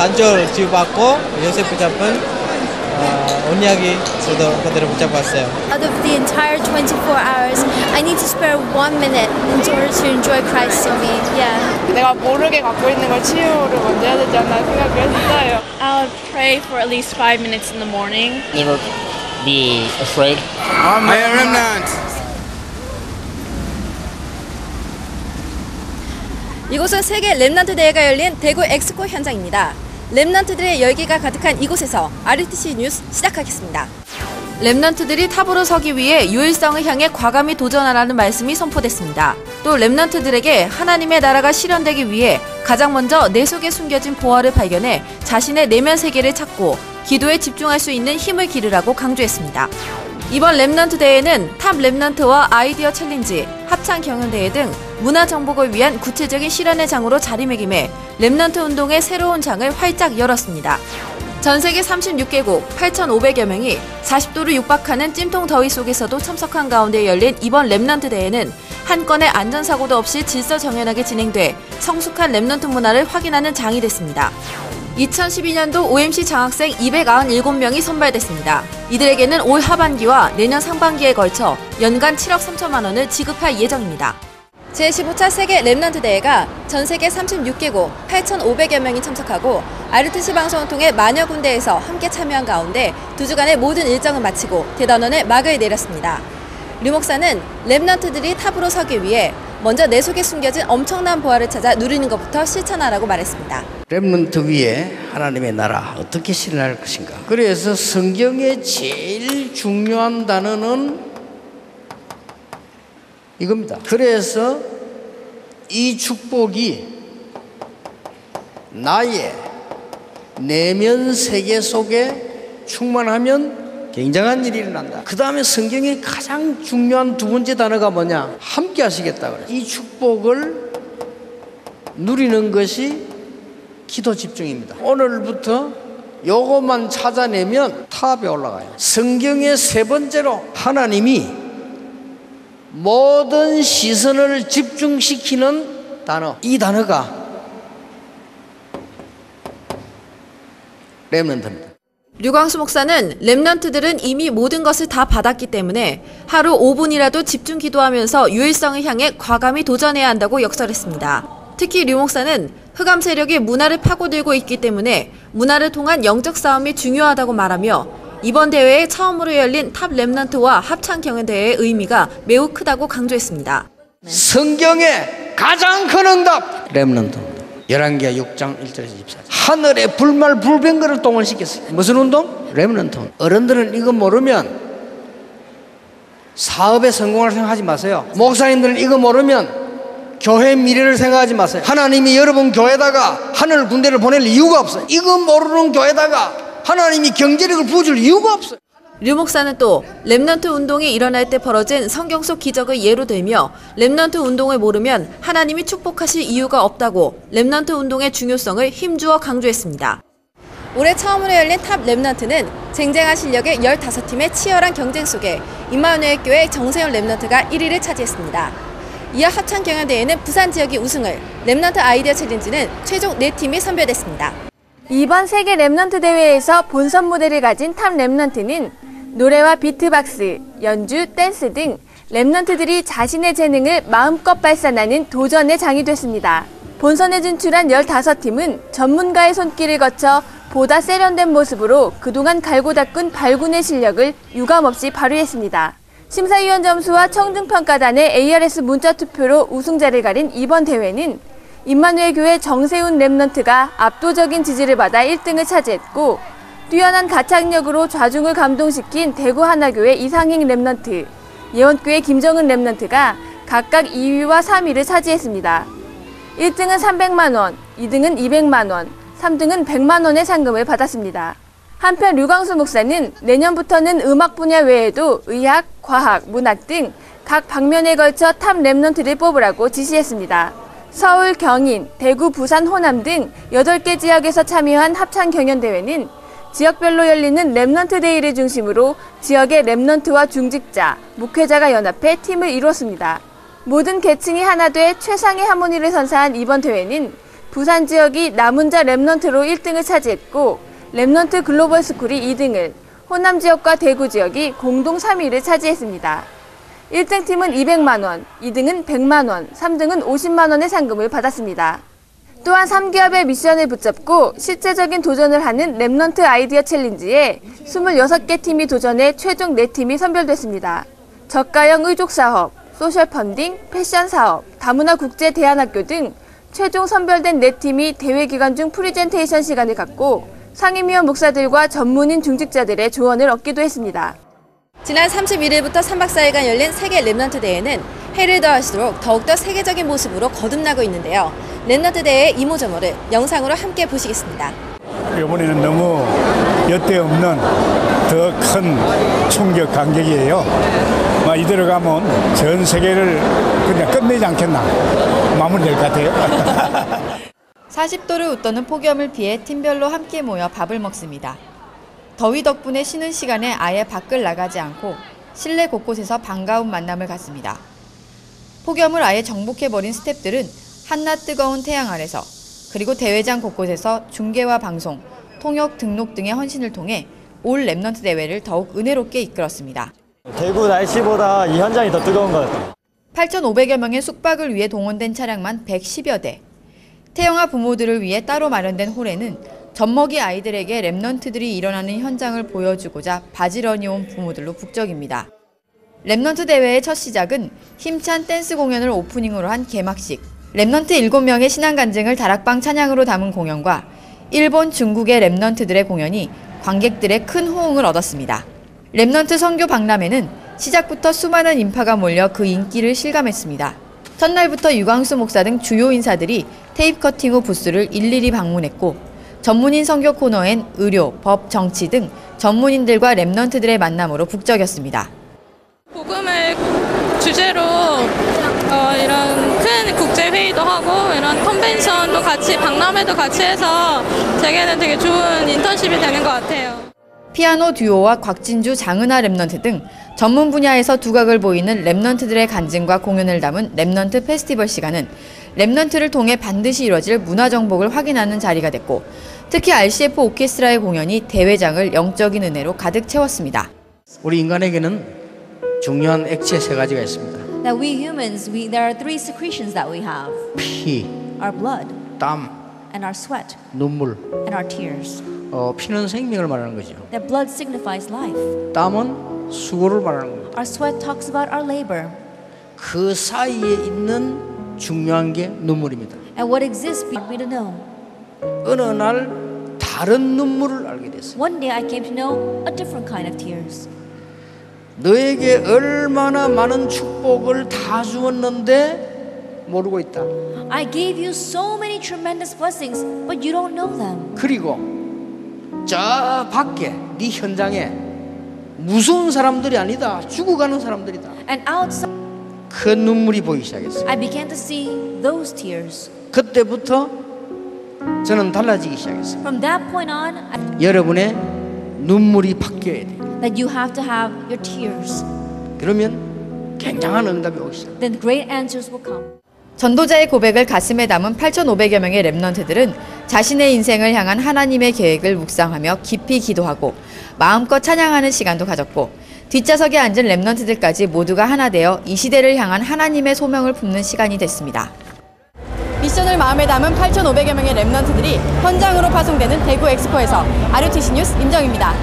산줄 지우받고 요셉 붙잡은 언약이 저도 그대로 붙잡고 왔어요. Out of the entire 24 hours, I need to spare 1 minute in order to enjoy Christ in me. Yeah. 내가 모르게 갖고 있는 걸 치유를 먼저 해야 되지 않나 생각을 했어요. I'll pray for at least 5 minutes in the morning. Never be afraid. I am remnant. 이곳은 세계 렘넌트 대회가 열린 대구 엑스포 현장입니다. 렘넌트들의 열기가 가득한 이곳에서 RTC 뉴스 시작하겠습니다. 렘넌트들이 탑으로 서기 위해 유일성을 향해 과감히 도전하라는 말씀이 선포됐습니다. 또 렘넌트들에게 하나님의 나라가 실현되기 위해 가장 먼저 내 속에 숨겨진 보화를 발견해 자신의 내면 세계를 찾고 기도에 집중할 수 있는 힘을 기르라고 강조했습니다. 이번 렘넌트 대회는 탑 렘넌트와 아이디어 챌린지, 합창 경연대회 등 문화 정복을 위한 구체적인 실현의 장으로 자리매김해 렘넌트 운동의 새로운 장을 활짝 열었습니다. 전 세계 36개국 8,500여 명이 40도를 육박하는 찜통 더위 속에서도 참석한 가운데 열린 이번 렘넌트 대회는 한 건의 안전사고도 없이 질서정연하게 진행돼 성숙한 렘넌트 문화를 확인하는 장이 됐습니다. 2012년도 OMC 장학생 297명이 선발됐습니다. 이들에게는 올 하반기와 내년 상반기에 걸쳐 연간 7억 3천만 원을 지급할 예정입니다. 제15차 세계 렘넌트 대회가 전 세계 36개국 8,500여 명이 참석하고 RTC 방송을 통해 만여 군데에서 함께 참여한 가운데 2주간의 모든 일정을 마치고 대단원에 막을 내렸습니다. 류 목사는 렘넌트들이 탑으로 서기 위해 먼저 내 속에 숨겨진 엄청난 보화를 찾아 누리는 것부터 실천하라고 말했습니다. 렘넌트 위에 하나님의 나라 어떻게 실현할 것인가. 그래서 성경의 제일 중요한 단어는 이겁니다. 그래서 이 축복이 나의 내면 세계 속에 충만하면 굉장한 일이 일어난다. 그 다음에 성경의 가장 중요한 두 번째 단어가 뭐냐? 함께 하시겠다 그래요. 이 축복을 누리는 것이 기도 집중입니다. 오늘부터 요것만 찾아내면 탑에 올라가요. 성경의 세 번째로 하나님이 모든 시선을 집중시키는 단어, 이 단어가 렘넌트입니다. 류광수 목사는 렘넌트들은 이미 모든 것을 다 받았기 때문에 하루 5분이라도 집중 기도하면서 유일성을 향해 과감히 도전해야 한다고 역설했습니다. 특히 류 목사는 흑암 세력이 문화를 파고들고 있기 때문에 문화를 통한 영적 싸움이 중요하다고 말하며 이번 대회에 처음으로 열린 탑 렘넌트와 합창 경연대회의 의미가 매우 크다고 강조했습니다. 성경의 가장 큰 응답 렘넌트. 열왕기하 6장 1절에서 24절. 하늘에 불말 불병거를 동원시켰어요. 무슨 운동? 렘넌트. 어른들은 이거 모르면 사업에 성공할 생각하지 마세요. 목사님들은 이거 모르면 교회 미래를 생각하지 마세요. 하나님이 여러분 교회에다가 하늘 군대를 보낼 이유가 없어요. 이거 모르는 교회에다가 하나님이 경제력을 부어줄 이유가 없어요. 류 목사는 또 렘넌트 운동이 일어날 때 벌어진 성경 속 기적을 예로 들며 렘넌트 운동을 모르면 하나님이 축복하실 이유가 없다고 렘넌트 운동의 중요성을 힘주어 강조했습니다. 올해 처음으로 열린 탑 렘넌트는 쟁쟁한 실력의 15팀의 치열한 경쟁 속에 임마누엘 교회 정세훈 렘넌트가 1위를 차지했습니다. 이어 합창 경연대회는 부산 지역이 우승을, 렘넌트 아이디어 챌린지는 최종 4팀이 선별됐습니다. 이번 세계 렘넌트 대회에서 본선 무대를 가진 탑 렘넌트는 노래와 비트박스, 연주, 댄스 등 렘넌트들이 자신의 재능을 마음껏 발산하는 도전의 장이 됐습니다. 본선에 진출한 15팀은 전문가의 손길을 거쳐 보다 세련된 모습으로 그동안 갈고 닦은 발군의 실력을 유감없이 발휘했습니다. 심사위원 점수와 청중평가단의 ARS 문자투표로 우승자를 가린 이번 대회는 임마누엘 교회 정세훈 렘넌트가 압도적인 지지를 받아 1등을 차지했고 뛰어난 가창력으로 좌중을 감동시킨 대구 하나교회 이상행 렘넌트, 예원교회 김정은 렘넌트가 각각 2위와 3위를 차지했습니다. 1등은 300만 원, 2등은 200만 원, 3등은 100만 원의 상금을 받았습니다. 한편 류광수 목사는 내년부터는 음악 분야 외에도 의학, 과학, 문학 등 각 방면에 걸쳐 탑 렘넌트를 뽑으라고 지시했습니다. 서울, 경인, 대구, 부산, 호남 등 8개 지역에서 참여한 합창 경연대회는 지역별로 열리는 렘넌트 데이를 중심으로 지역의 렘넌트와 중직자, 목회자가 연합해 팀을 이뤘습니다. 모든 계층이 하나 돼 최상의 하모니를 선사한 이번 대회는 부산 지역이 남운자 랩넌트로 1등을 차지했고 랩넌트 글로벌 스쿨이 2등을, 호남 지역과 대구 지역이 공동 3위를 차지했습니다. 1등 팀은 200만 원, 2등은 100만 원, 3등은 50만 원의 상금을 받았습니다. 또한 3기업의 미션을 붙잡고 실제적인 도전을 하는 랩넌트 아이디어 챌린지에 26개 팀이 도전해 최종 4팀이 선별됐습니다. 저가형 의족 사업, 소셜 펀딩, 패션 사업, 다문화 국제 대안학교 등 최종 선별된 4팀이 대회 기간 중 프리젠테이션 시간을 갖고 상임위원 목사들과 전문인 중직자들의 조언을 얻기도 했습니다. 지난 31일부터 3박 4일간 열린 세계 랩넌트 대회는 해를 더할수록 더욱더 세계적인 모습으로 거듭나고 있는데요. 랩넌트 대회의 이모저모를 영상으로 함께 보시겠습니다. 이번에는 너무 여태 없는 더 큰 충격 감격이에요. 이대로 가면 전 세계를 그냥 끝내지 않겠나, 마무리될 것 같아요. 40도를 웃도는 폭염을 피해 팀별로 함께 모여 밥을 먹습니다. 더위 덕분에 쉬는 시간에 아예 밖을 나가지 않고 실내 곳곳에서 반가운 만남을 갖습니다. 폭염을 아예 정복해버린 스태프들은 한낮 뜨거운 태양 아래서 그리고 대회장 곳곳에서 중계와 방송, 통역 등록 등의 헌신을 통해 올 랩넌트 대회를 더욱 은혜롭게 이끌었습니다. 대구 날씨보다 이 현장이 더 뜨거운 것 같아요. 8,500여 명의 숙박을 위해 동원된 차량만 110여 대. 태영아 부모들을 위해 따로 마련된 홀에는 젖먹이 아이들에게 랩넌트들이 일어나는 현장을 보여주고자 바지런히 온 부모들로 북적입니다. 랩넌트 대회의 첫 시작은 힘찬 댄스 공연을 오프닝으로 한 개막식. 랩넌트 7명의 신앙 간증을 다락방 찬양으로 담은 공연과 일본, 중국의 랩넌트들의 공연이 관객들의 큰 호응을 얻었습니다. 랩넌트 선교 박람회는 시작부터 수많은 인파가 몰려 그 인기를 실감했습니다. 첫날부터 유광수 목사 등 주요 인사들이 테이프 커팅 후 부스를 일일이 방문했고 전문인 선교 코너엔 의료, 법, 정치 등 전문인들과 랩넌트들의 만남으로 북적였습니다. 복음을 주제로 이런 큰 국제회의도 하고 이런 컨벤션도 같이, 박람회도 같이 해서 제게는 되게 좋은 인턴십이 되는 것 같아요. 피아노 듀오와 곽진주, 장은하 랩넌트 등 전문 분야에서 두각을 보이는 랩넌트들의 간증과 공연을 담은 랩넌트 페스티벌 시간은 랩넌트를 통해 반드시 이뤄질 문화 정복을 확인하는 자리가 됐고 특히 RCF 오케스트라의 공연이 대회장을 영적인 은혜로 가득 채웠습니다. 우리 인간에게는 중요한 액체 3가지가 있습니다. That we humans, there are 3 secretions that we have. 피, Our blood, 땀, and our sweat, 눈물. and our tears. 피는 생명을 말하는 거죠. That blood signifies life. 땀은 수고를 말하는 겁니다. Our sweat talks about our labor. 그 사이에 있는 중요한 게 눈물입니다. And what exists for me to know. 어느 날 다른 눈물을 알게 됐어요. One day I came to know a different kind of tears. 너에게 얼마나 많은 축복을 다 주었는데 모르고 있다. I gave you so many tremendous blessings, but you don't know them. 그리고 저 밖에 네 현장에 무서운 사람들이 아니다. 죽어가는 사람들이다. And outside, 그 눈물이 보이기 시작했어요. I began to see those tears. 그때부터 저는 달라지기 시작했어요. From that point on, 여러분의 눈물이 바뀌어야 돼요. that you have to have your tears. 그러면 굉장한 응답이 오기 시작해요. Then great answers will come. 전도자의 고백을 가슴에 담은 8,500여 명의 랩넌트들은 자신의 인생을 향한 하나님의 계획을 묵상하며 깊이 기도하고 마음껏 찬양하는 시간도 가졌고 뒷좌석에 앉은 랩넌트들까지 모두가 하나 되어 이 시대를 향한 하나님의 소명을 품는 시간이 됐습니다. 미션을 마음에 담은 8,500여 명의 랩넌트들이 현장으로 파송되는 대구 엑스포에서 RUTC 뉴스 임정입니다.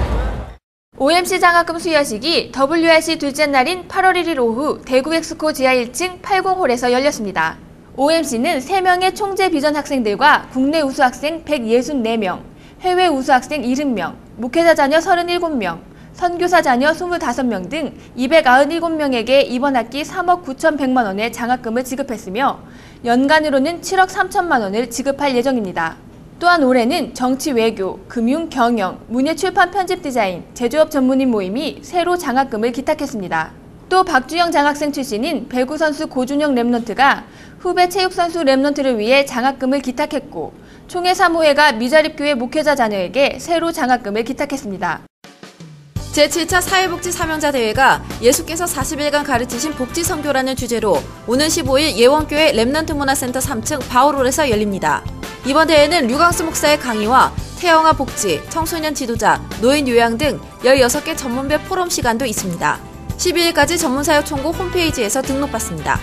OMC 장학금 수여식이 WRC 둘째 날인 8월 1일 오후 대구 엑스코 지하 1층 80홀에서 열렸습니다. OMC는 3명의 총재 비전 학생들과 국내 우수 학생 164명, 해외 우수 학생 70명, 목회자 자녀 37명, 선교사 자녀 25명 등 297명에게 이번 학기 3억 9,100만 원의 장학금을 지급했으며 연간으로는 7억 3천만 원을 지급할 예정입니다. 또한 올해는 정치 외교, 금융 경영, 문예 출판 편집 디자인, 제조업 전문인 모임이 새로 장학금을 기탁했습니다. 또 박주영 장학생 출신인 배구 선수 고준영 랩넌트가 후배 체육 선수 랩넌트를 위해 장학금을 기탁했고 총회 사무회가 미자립교회 목회자 자녀에게 새로 장학금을 기탁했습니다. 제7차 사회복지 사명자 대회가 예수께서 40일간 가르치신 복지 선교라는 주제로 오는 15일 예원교회 랩넌트 문화센터 3층 바울홀에서 열립니다. 이번 대회는 류광수 목사의 강의와 태영아 복지, 청소년 지도자, 노인 요양 등 16개 전문별 포럼 시간도 있습니다. 12일까지 전문사역 총국 홈페이지에서 등록받습니다.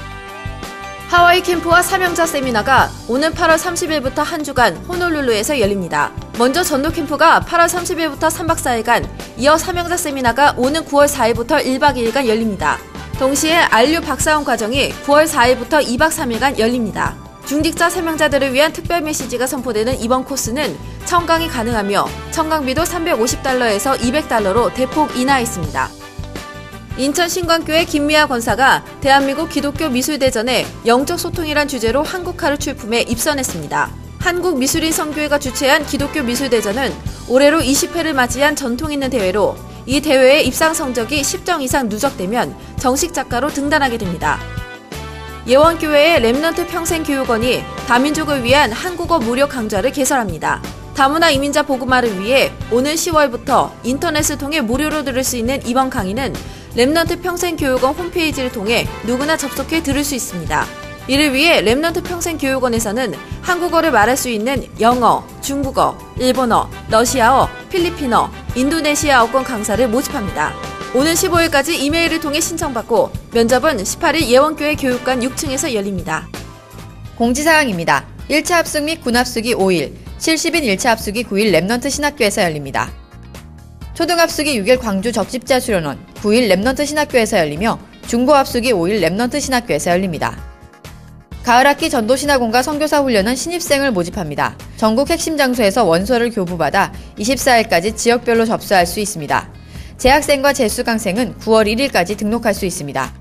하와이 캠프와 사명자 세미나가 오는 8월 30일부터 한 주간 호놀룰루에서 열립니다. 먼저 전도 캠프가 8월 30일부터 3박 4일간, 이어 사명자 세미나가 오는 9월 4일부터 1박 2일간 열립니다. 동시에 안류 박사원 과정이 9월 4일부터 2박 3일간 열립니다. 중직자 사명자들을 위한 특별 메시지가 선포되는 이번 코스는 청강이 가능하며 청강비도 $350에서 $200로 대폭 인하했습니다. 인천 신광교회 김미아 권사가 대한민국 기독교 미술대전에 영적 소통이란 주제로 한국화를 출품해 입선했습니다. 한국미술인 선교회가 주최한 기독교 미술대전은 올해로 20회를 맞이한 전통 있는 대회로 이 대회의 입상 성적이 10점 이상 누적되면 정식 작가로 등단하게 됩니다. 예원교회의 렘넌트 평생교육원이 다민족을 위한 한국어 무료 강좌를 개설합니다. 다문화 이민자 복음화를 위해 오는 10월부터 인터넷을 통해 무료로 들을 수 있는 이번 강의는 렘넌트 평생교육원 홈페이지를 통해 누구나 접속해 들을 수 있습니다. 이를 위해 렘넌트 평생교육원에서는 한국어를 말할 수 있는 영어, 중국어, 일본어, 러시아어, 필리핀어, 인도네시아어권 강사를 모집합니다. 오는 15일까지 이메일을 통해 신청받고 면접은 18일 예원교회 교육관 6층에서 열립니다. 공지사항입니다. 1차 합숙 및 군합숙이 5일, 70인 1차 합숙이 9일 렘넌트 신학교에서 열립니다. 초등합숙이 6일 광주 적십자 수련원, 9일 렘넌트 신학교에서 열리며 중고합숙이 5일 렘넌트 신학교에서 열립니다. 가을학기 전도신학원과 선교사 훈련은 신입생을 모집합니다. 전국 핵심 장소에서 원서를 교부받아 24일까지 지역별로 접수할 수 있습니다. 재학생과 재수강생은 9월 1일까지 등록할 수 있습니다.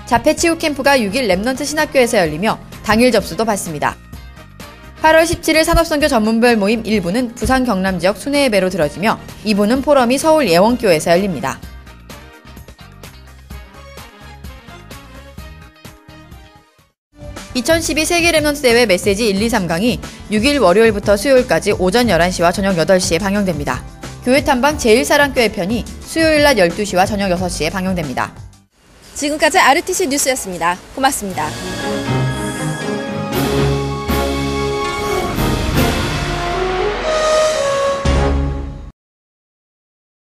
자폐치유 캠프가 6일 렘넌트 신학교에서 열리며 당일 접수도 받습니다. 8월 17일 산업선교 전문별 모임 1부는 부산 경남 지역 순회예배로 들어지며 2부는 포럼이 서울 예원교에서 열립니다. (2012) 세계 렘넌트 대회 메시지 1, 2, 3강이 6일 월요일부터 수요일까지 오전 11시와 저녁 8시에 방영됩니다. 교회 탐방 제1사랑교회 편이 수요일 낮 12시와 저녁 6시에 방영됩니다. 지금까지 RTC 뉴스였습니다. 고맙습니다.